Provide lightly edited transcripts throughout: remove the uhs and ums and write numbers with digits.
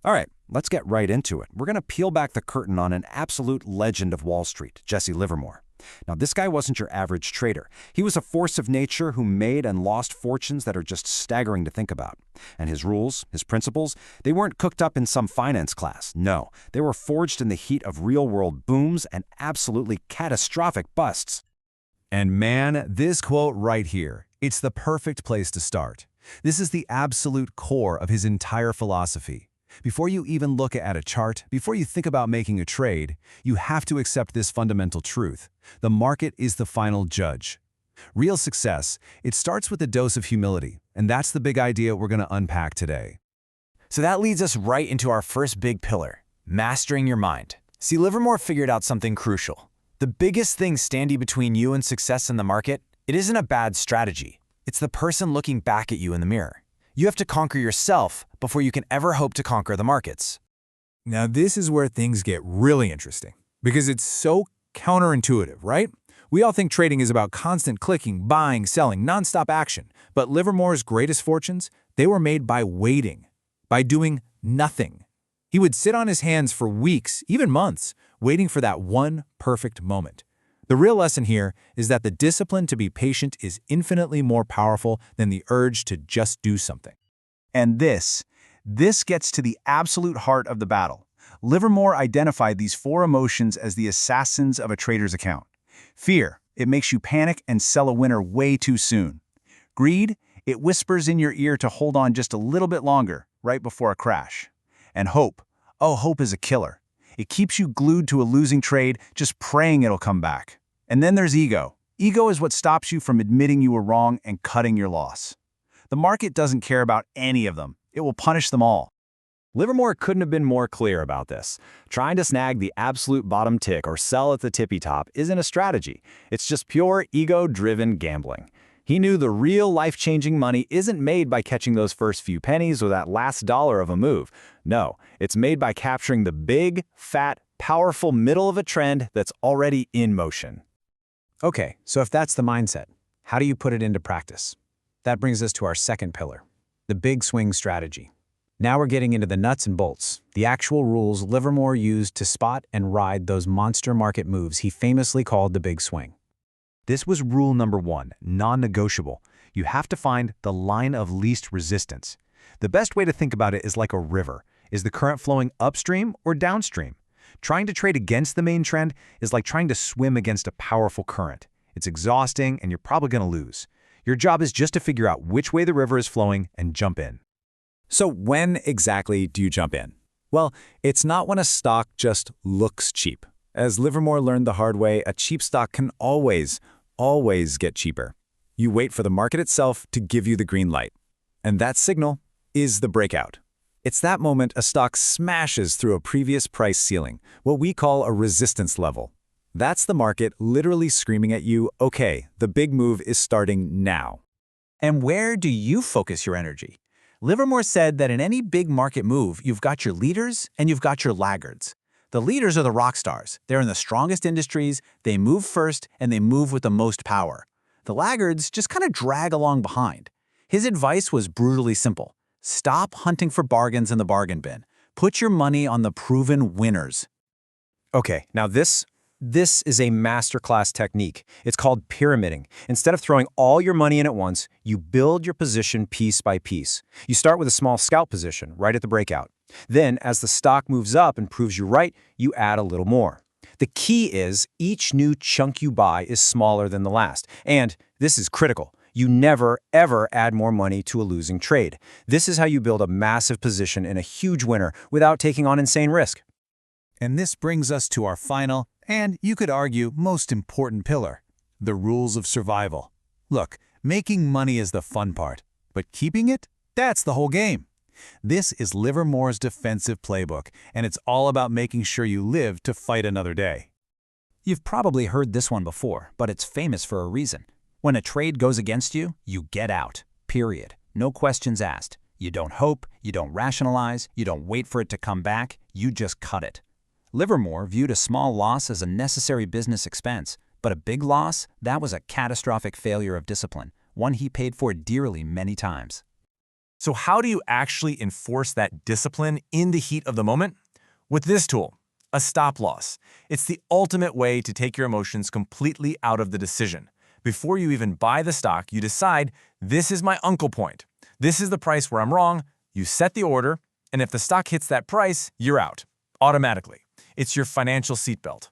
All right, let's get right into it. We're going to peel back the curtain on an absolute legend of Wall Street, Jesse Livermore. Now, this guy wasn't your average trader. He was a force of nature who made and lost fortunes that are just staggering to think about. And his rules, his principles, they weren't cooked up in some finance class. No, they were forged in the heat of real-world booms and absolutely catastrophic busts. And man, this quote right here, it's the perfect place to start. This is the absolute core of his entire philosophy. Before you even look at a chart, before you think about making a trade, you have to accept this fundamental truth. The market is the final judge. Real success, it starts with a dose of humility, and that's the big idea we're going to unpack today. So that leads us right into our first big pillar, mastering your mind. See, Livermore figured out something crucial. The biggest thing standing between you and success in the market, it isn't a bad strategy. It's the person looking back at you in the mirror. You have to conquer yourself before you can ever hope to conquer the markets. Now this is where things get really interesting, because it's so counterintuitive, right? We all think trading is about constant clicking, buying, selling, nonstop action. But Livermore's greatest fortunes, they were made by waiting, by doing nothing. He would sit on his hands for weeks, even months, waiting for that one perfect moment. The real lesson here is that the discipline to be patient is infinitely more powerful than the urge to just do something. And this gets to the absolute heart of the battle. Livermore identified these four emotions as the assassins of a trader's account. Fear, it makes you panic and sell a winner way too soon. Greed, it whispers in your ear to hold on just a little bit longer, right before a crash. And hope, oh, hope is a killer. It keeps you glued to a losing trade, just praying it'll come back. And then there's ego. Ego is what stops you from admitting you were wrong and cutting your loss. The market doesn't care about any of them. It will punish them all. Livermore couldn't have been more clear about this. Trying to snag the absolute bottom tick or sell at the tippy top isn't a strategy. It's just pure ego-driven gambling. He knew the real life-changing money isn't made by catching those first few pennies or that last dollar of a move. No, it's made by capturing the big, fat, powerful middle of a trend that's already in motion. Okay, so if that's the mindset, how do you put it into practice? That brings us to our second pillar, the big swing strategy. Now we're getting into the nuts and bolts, the actual rules Livermore used to spot and ride those monster market moves he famously called the big swing. This was rule number one, non-negotiable. You have to find the line of least resistance. The best way to think about it is like a river. Is the current flowing upstream or downstream? Trying to trade against the main trend is like trying to swim against a powerful current. It's exhausting and you're probably going to lose. Your job is just to figure out which way the river is flowing and jump in. So when exactly do you jump in? Well, it's not when a stock just looks cheap. As Livermore learned the hard way, a cheap stock can always get cheaper. You wait for the market itself to give you the green light. And that signal is the breakout. It's that moment a stock smashes through a previous price ceiling, what we call a resistance level. That's the market literally screaming at you, okay, the big move is starting now. And where do you focus your energy? Livermore said that in any big market move, you've got your leaders and you've got your laggards. The leaders are the rock stars. They're in the strongest industries, they move first, and they move with the most power. The laggards just kind of drag along behind. His advice was brutally simple. Stop hunting for bargains in the bargain bin. Put your money on the proven winners. Okay, now this is a masterclass technique. It's called pyramiding. Instead of throwing all your money in at once, you build your position piece by piece. You start with a small scalp position right at the breakout. Then, as the stock moves up and proves you right, you add a little more. The key is each new chunk you buy is smaller than the last. And this is critical. You never, ever add more money to a losing trade. This is how you build a massive position in a huge winner without taking on insane risk. And this brings us to our final, and you could argue most important pillar, the rules of survival. Look, making money is the fun part, but keeping it, that's the whole game. This is Livermore's defensive playbook, and it's all about making sure you live to fight another day. You've probably heard this one before, but it's famous for a reason. When a trade goes against you, you get out. Period. No questions asked. You don't hope, you don't rationalize, you don't wait for it to come back, you just cut it. Livermore viewed a small loss as a necessary business expense, but a big loss, that was a catastrophic failure of discipline, one he paid for dearly many times. So how do you actually enforce that discipline in the heat of the moment? With this tool, a stop loss. It's the ultimate way to take your emotions completely out of the decision. Before you even buy the stock, you decide, this is my uncle point. This is the price where I'm wrong. You set the order, and if the stock hits that price, you're out. Automatically. It's your financial seatbelt.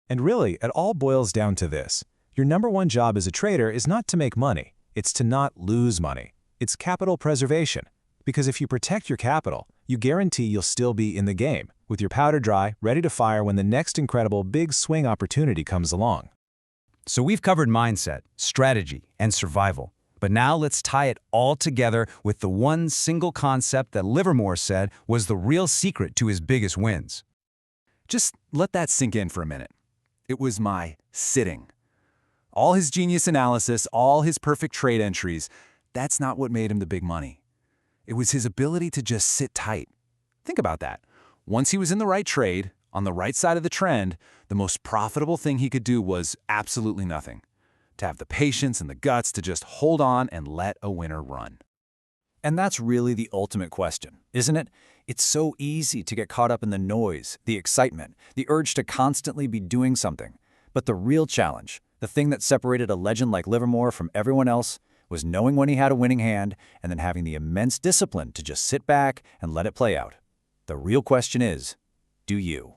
And really, it all boils down to this. Your number one job as a trader is not to make money. It's to not lose money. It's capital preservation. Because if you protect your capital, you guarantee you'll still be in the game, with your powder dry, ready to fire when the next incredible big swing opportunity comes along. So we've covered mindset, strategy, and survival. But now let's tie it all together with the one single concept that Livermore said was the real secret to his biggest wins. Just let that sink in for a minute. It was my sitting. All his genius analysis, all his perfect trade entries, that's not what made him the big money. It was his ability to just sit tight. Think about that. Once he was in the right trade, on the right side of the trend, the most profitable thing he could do was absolutely nothing. To have the patience and the guts to just hold on and let a winner run. And that's really the ultimate question, isn't it? It's so easy to get caught up in the noise, the excitement, the urge to constantly be doing something. But the real challenge, the thing that separated a legend like Livermore from everyone else, was knowing when he had a winning hand and then having the immense discipline to just sit back and let it play out. The real question is, do you?